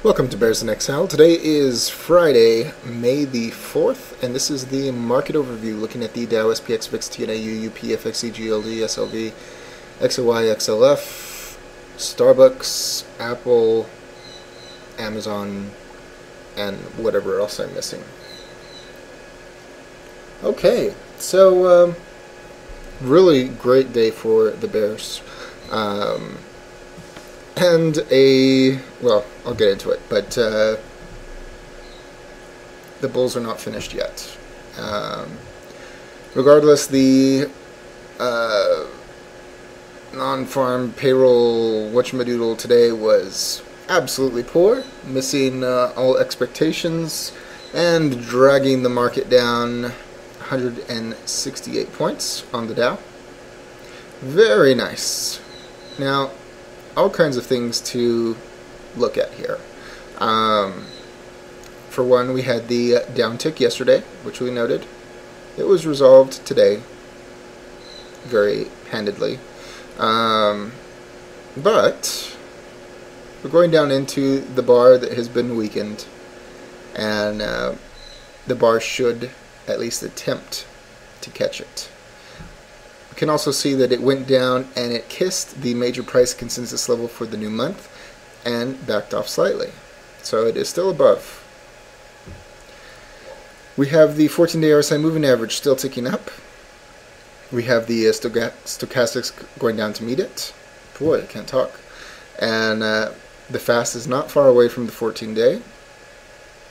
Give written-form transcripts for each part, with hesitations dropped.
Welcome to Bears in Exile. Today is Friday, May the 4th, and this is the market overview looking at the Dow, SPX, VIX, TNA, UUP, FXE, GLD, SLV, XOY, XLF, Starbucks, Apple, Amazon, and whatever else I'm missing. Okay, so really great day for the Bears. Well, I'll get into it, but the Bulls are not finished yet. Regardless, the non-farm payroll whatchamadoodle today was absolutely poor, missing all expectations, and dragging the market down 168 points on the Dow. Very nice. Now, all kinds of things to look at here. For one, we had the downtick yesterday, which we noted. It was resolved today, very handedly. But we're going down into the bar that has been weakened, and the bar should at least attempt to catch it. You can also see that it went down and it kissed the major price consensus level for the new month and backed off slightly. So it is still above. We have the 14-day RSI moving average still ticking up. We have the stochastics going down to meet it. Boy, I can't talk. And the fast is not far away from the 14-day.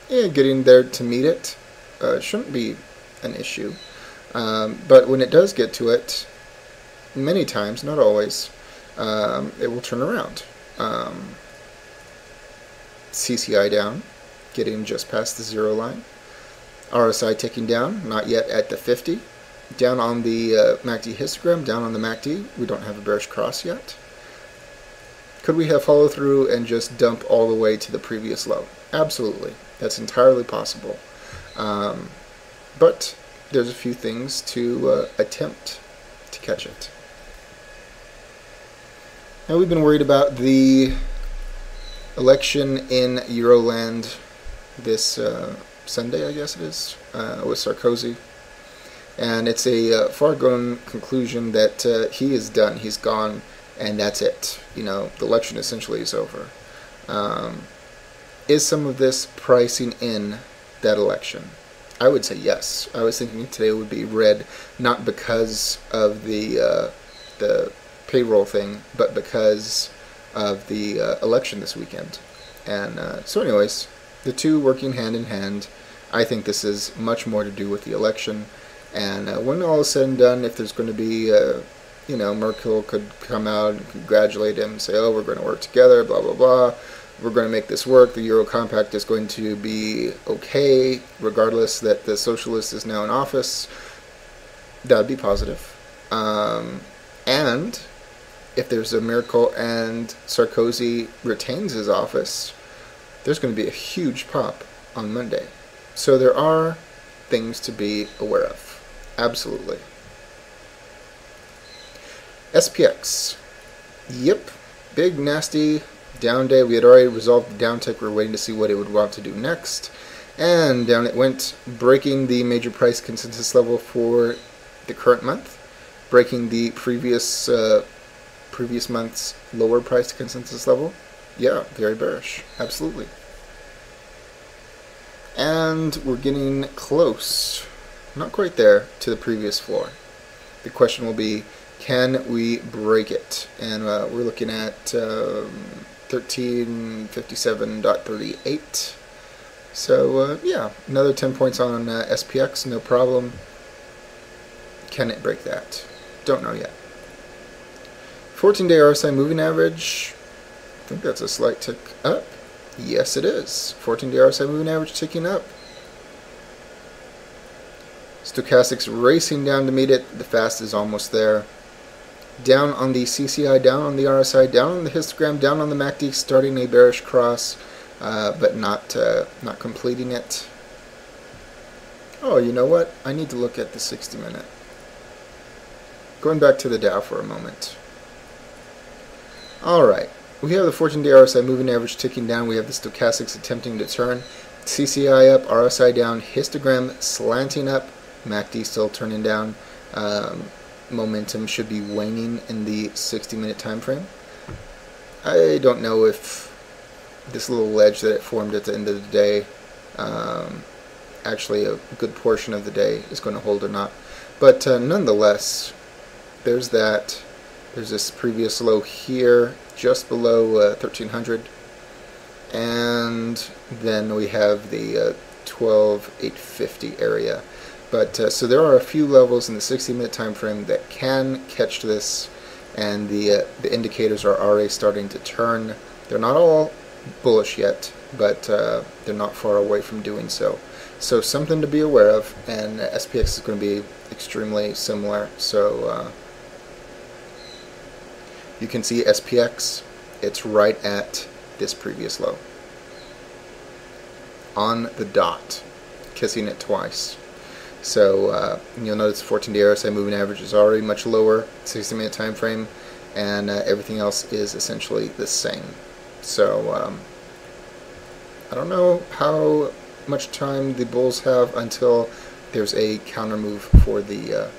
Yeah, getting there to meet it shouldn't be an issue. But when it does get to it, many times, not always, it will turn around. CCI down, getting just past the 0 line. RSI ticking down, not yet at the 50. Down on the MACD histogram, down on the MACD, we don't have a bearish cross yet. Could we have follow through and just dump all the way to the previous low? Absolutely. That's entirely possible. But there's a few things to attempt to catch it. Now, we've been worried about the election in Euroland this Sunday, I guess it is, with Sarkozy. And it's a far-gone conclusion that he is done, he's gone, and that's it. You know, the election essentially is over. Is some of this pricing in that election? I would say yes. I was thinking today would be red, not because of the payroll thing, but because of the election this weekend. And so anyways, the two working hand in hand, I think this is much more to do with the election. And when all is said and done, if there's going to be, Merkel could come out and congratulate him and say, oh, we're going to work together, blah, blah, blah. We're going to make this work. The Euro Compact is going to be okay, regardless that the socialist is now in office. That would be positive. And if there's a miracle and Sarkozy retains his office, there's going to be a huge pop on Monday. So there are things to be aware of. Absolutely. SPX. Yep. Big, nasty down day. We had already resolved the downtick. We were waiting to see what it would want to do next. And down it went, breaking the major price consensus level for the current month, breaking the previous month's lower price consensus level. Yeah, very bearish. Absolutely. And we're getting close, not quite there, to the previous floor. The question will be, can we break it? And we're looking at 1357.38. So, yeah, another 10 points on SPX, no problem. Can it break that? Don't know yet. 14-day RSI moving average, I think that's a slight tick up. Yes, it is. 14-day RSI moving average ticking up. Stochastics racing down to meet it. The fast is almost there. Down on the CCI, down on the RSI, down on the histogram, down on the MACD, starting a bearish cross, but not completing it. Oh, you know what? I need to look at the 60-minute. Going back to the Dow for a moment. Alright, we have the 14-day RSI moving average ticking down. We have the stochastics attempting to turn. CCI up, RSI down, histogram slanting up, MACD still turning down. Momentum should be waning in the 60-minute time frame. I don't know if this little ledge that it formed at the end of the day, actually a good portion of the day, is going to hold or not. But nonetheless, there's that. There's this previous low here, just below 1300. And then we have the 12,850 area. But so there are a few levels in the 60-minute time frame that can catch this, and the indicators are already starting to turn. They're not all bullish yet, but they're not far away from doing so. So something to be aware of, and SPX is going to be extremely similar. So you can see SPX, it's right at this previous low. On the dot, kissing it twice. So you'll notice 14-day RSI moving average is already much lower, 60-minute time frame, and everything else is essentially the same. So I don't know how much time the bulls have until there's a counter move for the,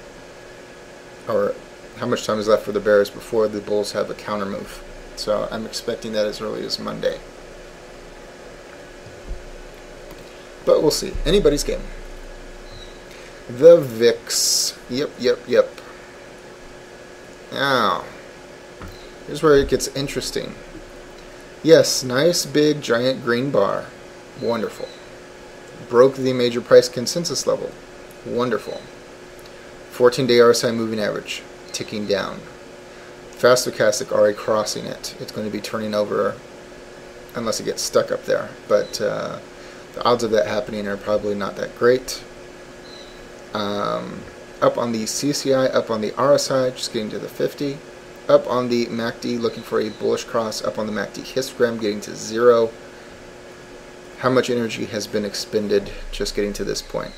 or how much time is left for the bears before the bulls have a counter move. So I'm expecting that as early as Monday. But we'll see. Anybody's game. The VIX. Yep. Now, here's where it gets interesting. Yes, nice big giant green bar. Wonderful. Broke the major price consensus level. Wonderful. 14-day RSI moving average. Ticking down. Fast stochastic already crossing it. It's going to be turning over unless it gets stuck up there. But the odds of that happening are probably not that great. Up on the CCI, up on the RSI, just getting to the 50. Up on the MACD, looking for a bullish cross. Up on the MACD histogram, getting to 0. How much energy has been expended just getting to this point?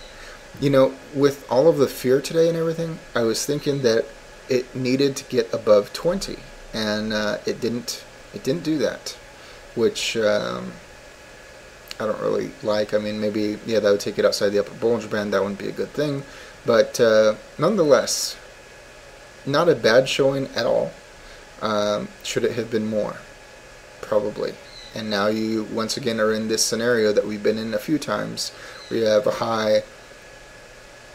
You know, with all of the fear today and everything, I was thinking that it needed to get above 20, and it didn't do that, which I don't really like. I mean, maybe, yeah, that would take it outside the upper Bollinger Band. That wouldn't be a good thing. But nonetheless, not a bad showing at all. Should it have been more? Probably. And now you, once again, are in this scenario that we've been in a few times. We have a high,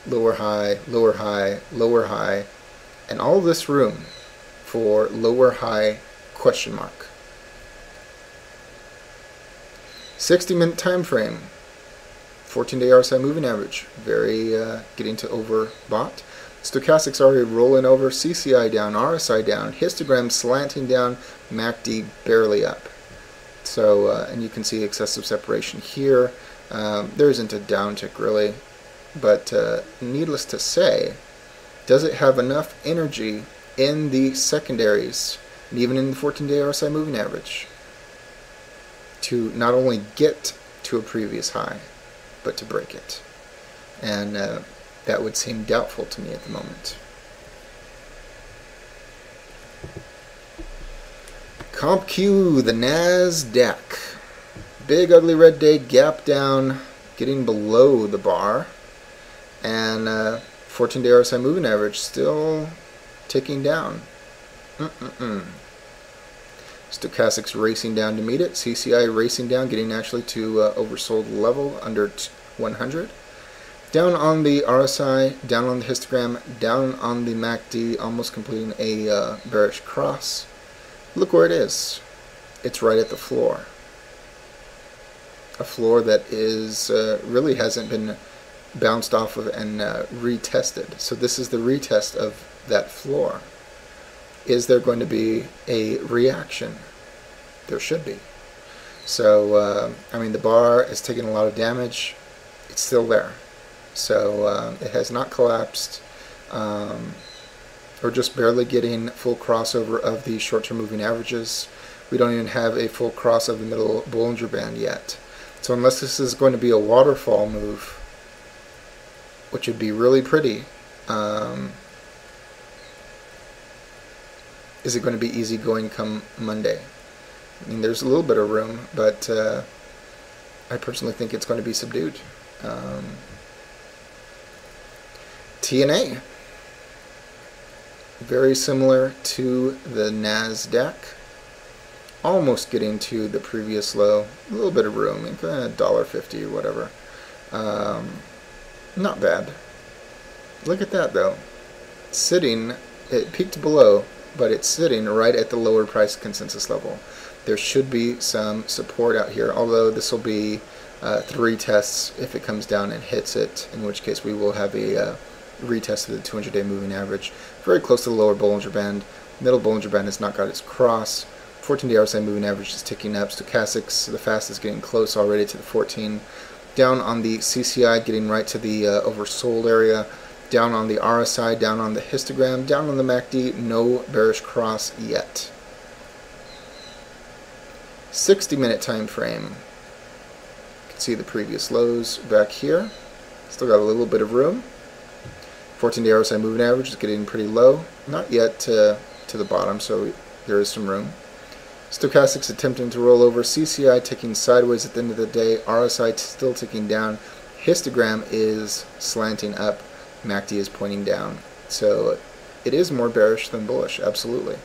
lower high, lower high, lower high, and all this room for lower high question mark. 60-minute time frame, 14-day RSI moving average, very getting to overbought. Stochastics already rolling over, CCI down, RSI down, histogram slanting down, MACD barely up. So, and you can see excessive separation here. There isn't a downtick really, but needless to say, does it have enough energy in the secondaries, and even in the 14-day RSI moving average, to not only get to a previous high, but to break it? And that would seem doubtful to me at the moment. Comp Q, the NASDAQ. Big ugly red day, gap down, getting below the bar. And 14-day RSI moving average still ticking down. Stochastics racing down to meet it. CCI racing down, getting actually to oversold level under 100. Down on the RSI, down on the histogram, down on the MACD, almost completing a bearish cross. Look where it is. It's right at the floor. A floor that is really hasn't been bounced off of and retested. So this is the retest of that floor. Is there going to be a reaction? There should be. So, I mean, the bar is taking a lot of damage. It's still there. So it has not collapsed. We're just barely getting full crossover of the short-term moving averages. We don't even have a full cross of the middle Bollinger Band yet. So unless this is going to be a waterfall move, which would be really pretty, is it going to be easy going come Monday? I mean, there's a little bit of room, but I personally think it's going to be subdued. TNA, very similar to the NASDAQ, almost getting to the previous low. A little bit of room, $1.50 or whatever. Not bad. Look at that though. Sitting, it peaked below, but it's sitting right at the lower price consensus level. There should be some support out here, although this will be 3 tests if it comes down and hits it, in which case we will have a retest of the 200-day moving average, very close to the lower Bollinger Band. Middle Bollinger Band has not got its cross. 14-day RSI moving average is ticking up. Stochastics, the fastest, getting close already to the 14. Down on the CCI, getting right to the oversold area. Down on the RSI, down on the histogram, down on the MACD, no bearish cross yet. 60-minute time frame. You can see the previous lows back here. Still got a little bit of room. 14-day RSI moving average is getting pretty low. Not yet to the bottom, so there is some room. Stochastics attempting to roll over. CCI ticking sideways at the end of the day. RSI still ticking down. Histogram is slanting up. MACD is pointing down. So it is more bearish than bullish, absolutely.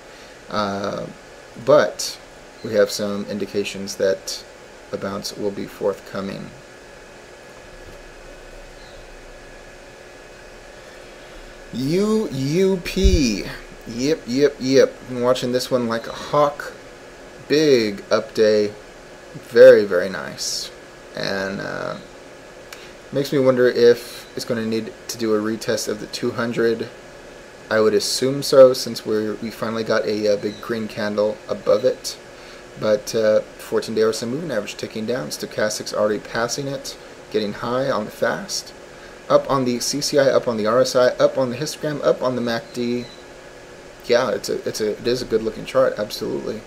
But we have some indications that a bounce will be forthcoming. UUP. Yep. Been watching this one like a hawk. Big up day. Very, very nice. And makes me wonder if it's going to need to do a retest of the 200. I would assume so, since we finally got a big green candle above it. But 14-day RSI moving average ticking down. Stochastics already passing it, getting high on the fast. Up on the CCI, up on the RSI, up on the histogram, up on the MACD. Yeah, it is a good looking chart, absolutely.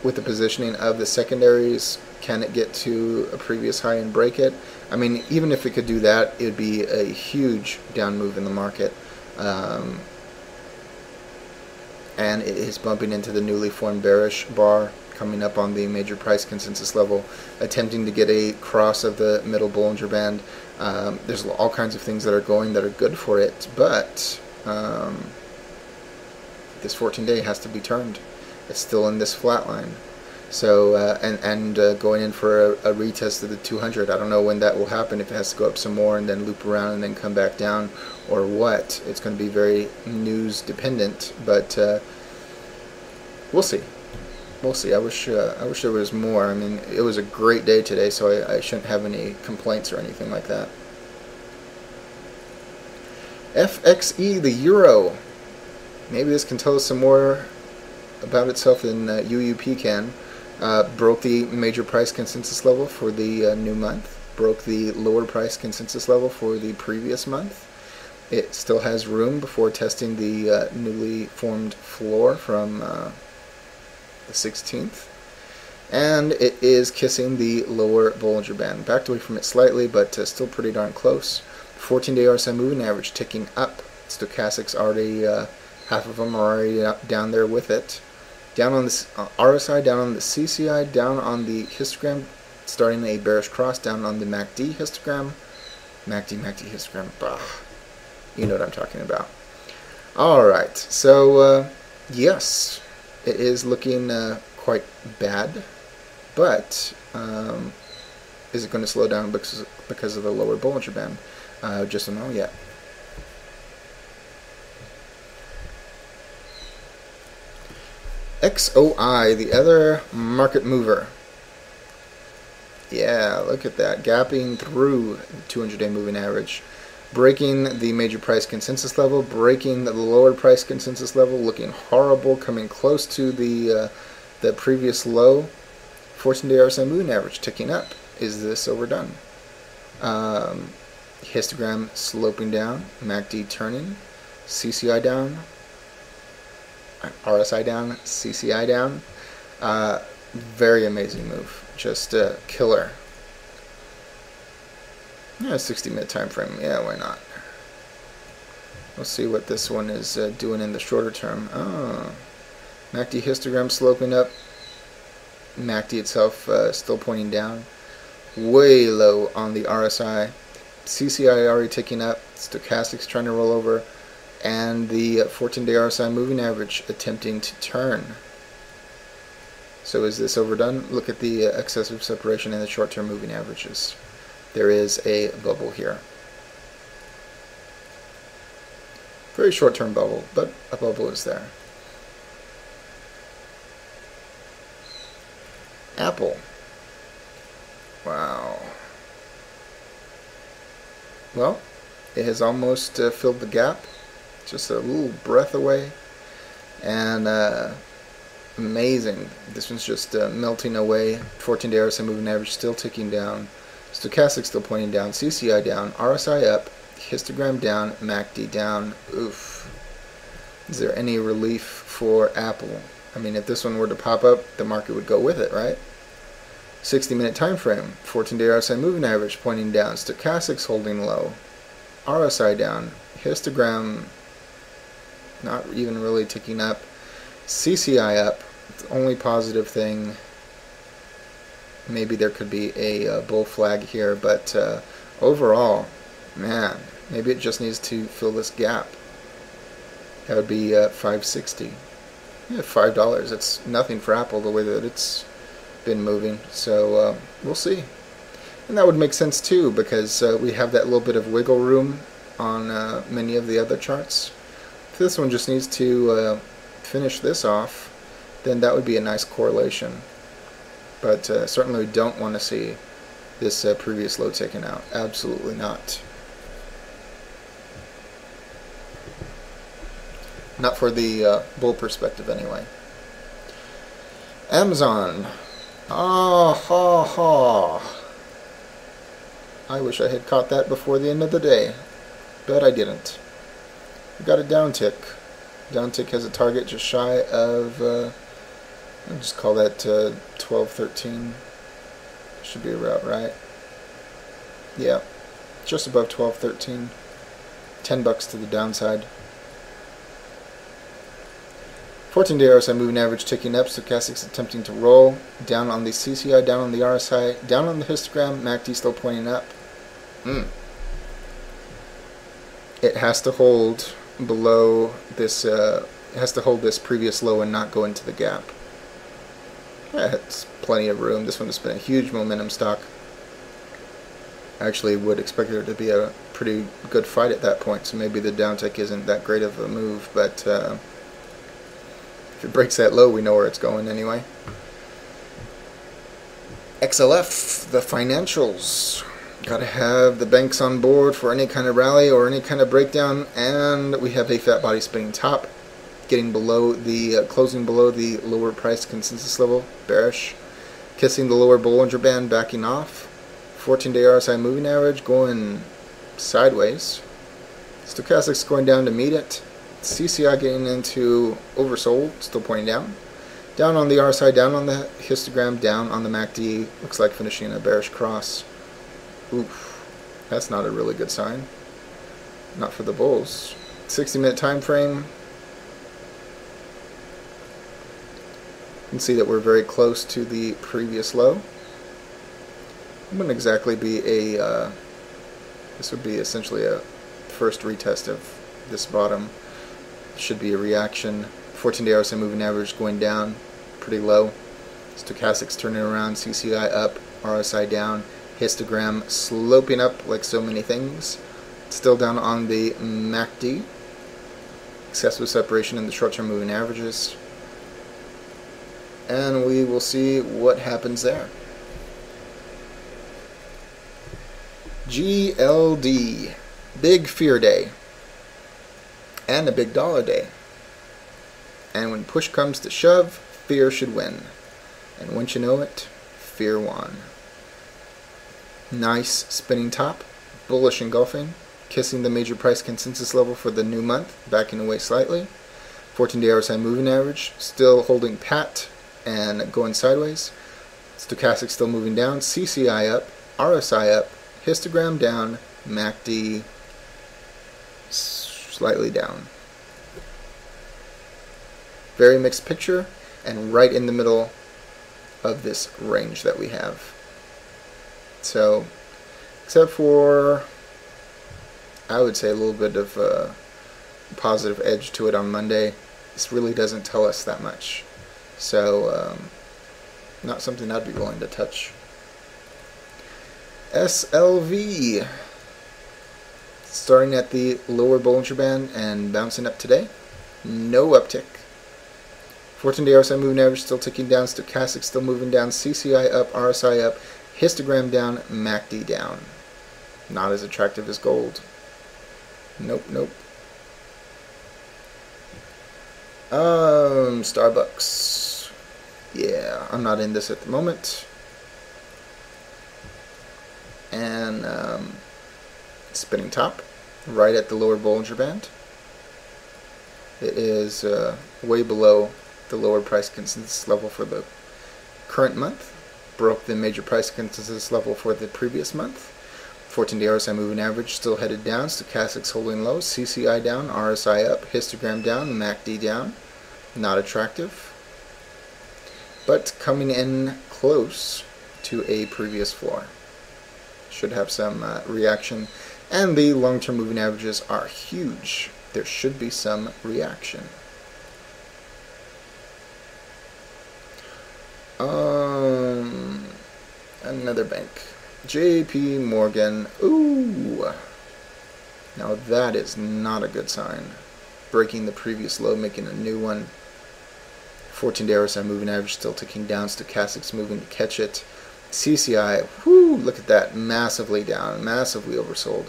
With the positioning of the secondaries, can it get to a previous high and break it? I mean, even if it could do that, it would be a huge down move in the market. And it is bumping into the newly formed bearish bar, coming up on the major price consensus level, attempting to get a cross of the middle Bollinger Band. There's all kinds of things that are going that are good for it, but this 14-day has to be turned. It's still in this flat line. So, going in for a retest of the 200. I don't know when that will happen, if it has to go up some more and then loop around and then come back down, or what. It's going to be very news dependent, but we'll see. We'll see. I wish there was more. I mean, it was a great day today, so I shouldn't have any complaints or anything like that. FXE, the euro. Maybe this can tell us some more about itself than UUP can. Broke the major price consensus level for the new month. Broke the lower price consensus level for the previous month. It still has room before testing the newly formed floor from the 16th. And it is kissing the lower Bollinger Band. Backed away from it slightly, but still pretty darn close. 14-day RSI moving average ticking up. Stochastics already, half of them are already down there with it. Down on the RSI, down on the CCI, down on the histogram, starting a bearish cross, down on the MACD histogram. MACD histogram, bah. You know what I'm talking about. Alright, so yes, it is looking quite bad, but is it going to slow down because of the lower Bollinger Band? Just don't know yet. XOI, the other market mover. Yeah, look at that. Gapping through the 200-day moving average. Breaking the major price consensus level. Breaking the lower price consensus level. Looking horrible. Coming close to the previous low. 14-day RSI moving average ticking up. Is this overdone? Histogram sloping down. MACD turning. CCI down. RSI down, CCI down. Very amazing move. Just killer. Yeah, 60-minute time frame. Yeah, why not? We'll see what this one is doing in the shorter term. Oh, MACD histogram sloping up. MACD itself still pointing down. Way low on the RSI. CCI already ticking up. Stochastics trying to roll over. And the 14-day RSI moving average attempting to turn. So is this overdone? Look at the excessive separation in the short-term moving averages. There is a bubble here. Very short-term bubble, but a bubble is there. Apple. Wow. Well, it has almost filled the gap. Just a little breath away. And amazing. This one's just melting away. 14-day RSI moving average still ticking down. Stochastic still pointing down. CCI down. RSI up. Histogram down. MACD down. Oof. Is there any relief for Apple? I mean, if this one were to pop up, the market would go with it, right? 60-minute time frame. 14-day RSI moving average pointing down. Stochastics holding low. RSI down. Histogram not even really ticking up. CCI up. The only positive thing, maybe there could be a bull flag here, but overall, man, maybe it just needs to fill this gap. That would be 560. Yeah, $5. It's nothing for Apple the way that it's been moving, so we'll see. And that would make sense too, because we have that little bit of wiggle room on many of the other charts. If this one just needs to finish this off, then that would be a nice correlation. But certainly we don't want to see this previous low taken out. Absolutely not. Not for the bull perspective anyway. Amazon. Ah ha ha. I wish I had caught that before the end of the day, but I didn't. We got a downtick. Downtick has a target just shy of, I'll just call that 1213. Should be about right. Yeah, just above 1213. $10 to the downside. 14-day RSI moving average ticking up. Stochastics attempting to roll. Down on the CCI, down on the RSI, down on the histogram. MACD still pointing up. It has to hold below this. It has to hold this previous low and not go into the gap. It's plenty of room. This one has been a huge momentum stock. I actually would expect there to be a pretty good fight at that point, so maybe the downtick isn't that great of a move, but if it breaks that low, we know where it's going anyway. XLF, the financials. Gotta have the banks on board for any kind of rally or any kind of breakdown, and we have a fat body spinning top, getting below the closing below the lower price consensus level, bearish, kissing the lower Bollinger Band, backing off. 14-day RSI moving average going sideways. Stochastics going down to meet it. CCI getting into oversold, still pointing down. Down on the RSI, down on the histogram, down on the MACD. Looks like finishing a bearish cross. Oof, that's not a really good sign. Not for the bulls. 60-minute time frame. You can see that we're very close to the previous low. It wouldn't exactly be a, this would be essentially a first retest of this bottom. Should be a reaction. 14-day RSI moving average going down, pretty low. Stochastics turning around, CCI up, RSI down, histogram sloping up like so many things. Still down on the MACD. Excessive separation in the short-term moving averages. And we will see what happens there. GLD, big fear day, and a big dollar day. And when push comes to shove, fear should win. And once you know it, fear won. Nice spinning top, bullish engulfing, kissing the major price consensus level for the new month, backing away slightly. 14-day RSI moving average, still holding pat and going sideways. Stochastic still moving down, CCI up, RSI up, histogram down, MACD slightly down. Very mixed picture, and right in the middle of this range that we have. So, except for, I would say, a little bit of a positive edge to it on Monday, this really doesn't tell us that much. So, not something I'd be willing to touch. SLV, starting at the lower Bollinger Band and bouncing up today. No uptick. 14-day RSI moving average still ticking down. Stochastic still moving down. CCI up. RSI up. Histogram down. MACD down. Not as attractive as gold. Nope, nope. Starbucks. Yeah, I'm not in this at the moment. And spinning top, right at the lower Bollinger Band. It is way below the lower price consensus level for the current month. Broke the major price consensus level for the previous month. 14-day RSI moving average still headed down. Stochastics holding low. CCI down. RSI up. Histogram down. MACD down. Not attractive. But coming in close to a previous floor. Should have some reaction. And the long-term moving averages are huge. There should be some reaction. Another bank. JP Morgan. Ooh. Now that is not a good sign. Breaking the previous low, making a new one. 14-day RSI moving average still ticking down. Stochastics moving to catch it. CCI, whoo, look at that, massively down, massively oversold.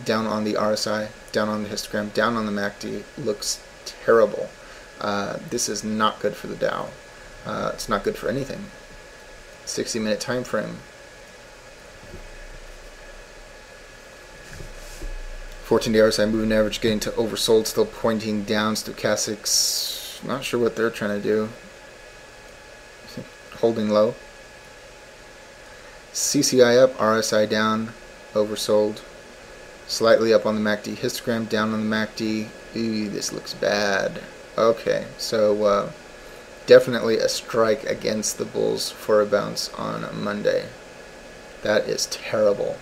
Down on the RSI, down on the histogram, down on the MACD, looks terrible. This is not good for the Dow. It's not good for anything. 60-minute time frame. 14-day RSI moving average getting to oversold, still pointing down. Stochastics, not sure what they're trying to do. Holding low. CCI up, RSI down, oversold. Slightly up on the MACD, histogram down on the MACD. Ooh, this looks bad. Okay, so definitely a strike against the bulls for a bounce on Monday. That is terrible.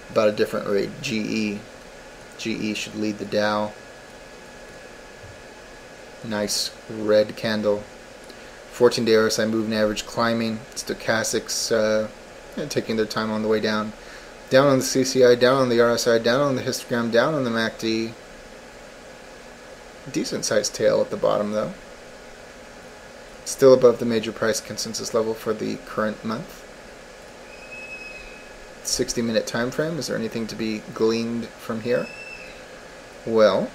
About a different rate. GE. GE should lead the Dow. Nice red candle. 14-day RSI moving average climbing. Stochastics taking their time on the way down. Down on the CCI, down on the RSI, down on the histogram, down on the MACD. Decent sized tail at the bottom though. Still above the major price consensus level for the current month. 60-minute time frame. Is there anything to be gleaned from here? Well,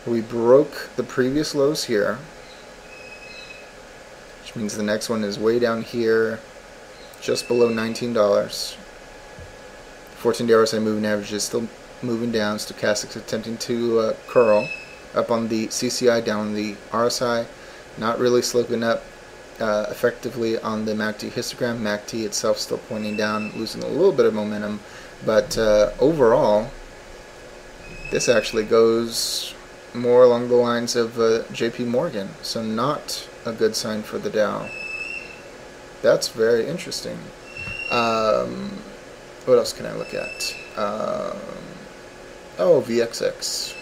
we broke the previous lows here, which means the next one is way down here, just below $19. 14-day RSI moving average is still moving down. Stochastics attempting to curl up on the CCI, down on the RSI, not really sloping up effectively on the MACD histogram. MACD itself still pointing down, losing a little bit of momentum, but overall, this actually goes more along the lines of JP Morgan, so not a good sign for the Dow. That's very interesting. What else can I look at? Oh, VXX.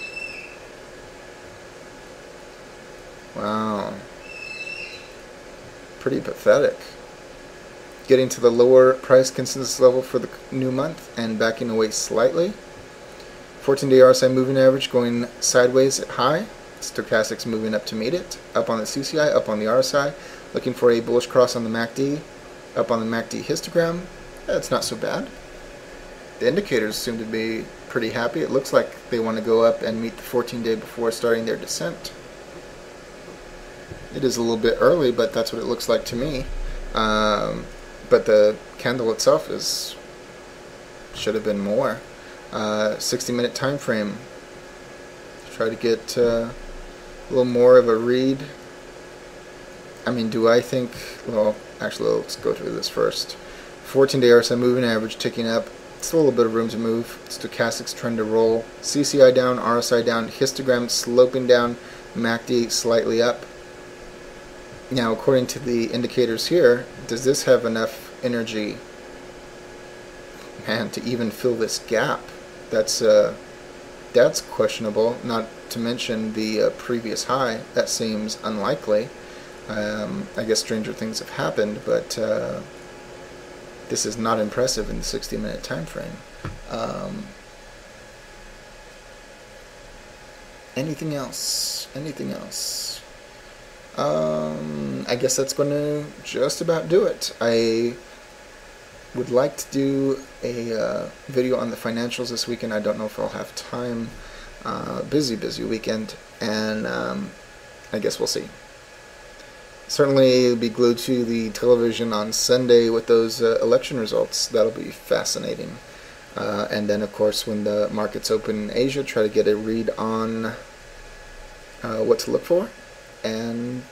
Wow. Pretty pathetic. Getting to the lower price consensus level for the new month and backing away slightly. 14-day RSI moving average going sideways at high. Stochastics moving up to meet it. Up on the CCI, up on the RSI. Looking for a bullish cross on the MACD. Up on the MACD histogram. That's not so bad. The indicators seem to be pretty happy. It looks like they want to go up and meet the 14-day before starting their descent. It is a little bit early, but that's what it looks like to me. But the candle itself should have been more. 60-minute time frame. Try to get a little more of a read. I mean, do I think? Well, actually, let's go through this first. 14-day RSI moving average ticking up. Still a little bit of room to move. Stochastics trying to roll. CCI down, RSI down, histogram sloping down. MACD slightly up. Now, according to the indicators here, does this have enough energy, man, to even fill this gap? That's questionable. Not to mention the previous high. That seems unlikely. I guess stranger things have happened, but this is not impressive in the 60-minute time frame. Anything else? Anything else? I guess that's going to just about do it. I would like to do a video on the financials this weekend. I don't know if I'll have time. Busy weekend, and I guess we'll see. Certainly be glued to the television on Sunday with those election results. That'll be fascinating. And then, of course, when the markets open in Asia, try to get a read on what to look for. And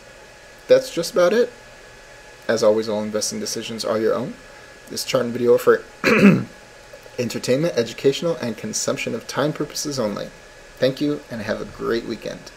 that's just about it. As always, all investing decisions are your own. This chart and video are for entertainment, educational, and consumption of time purposes only. Thank you, and have a great weekend.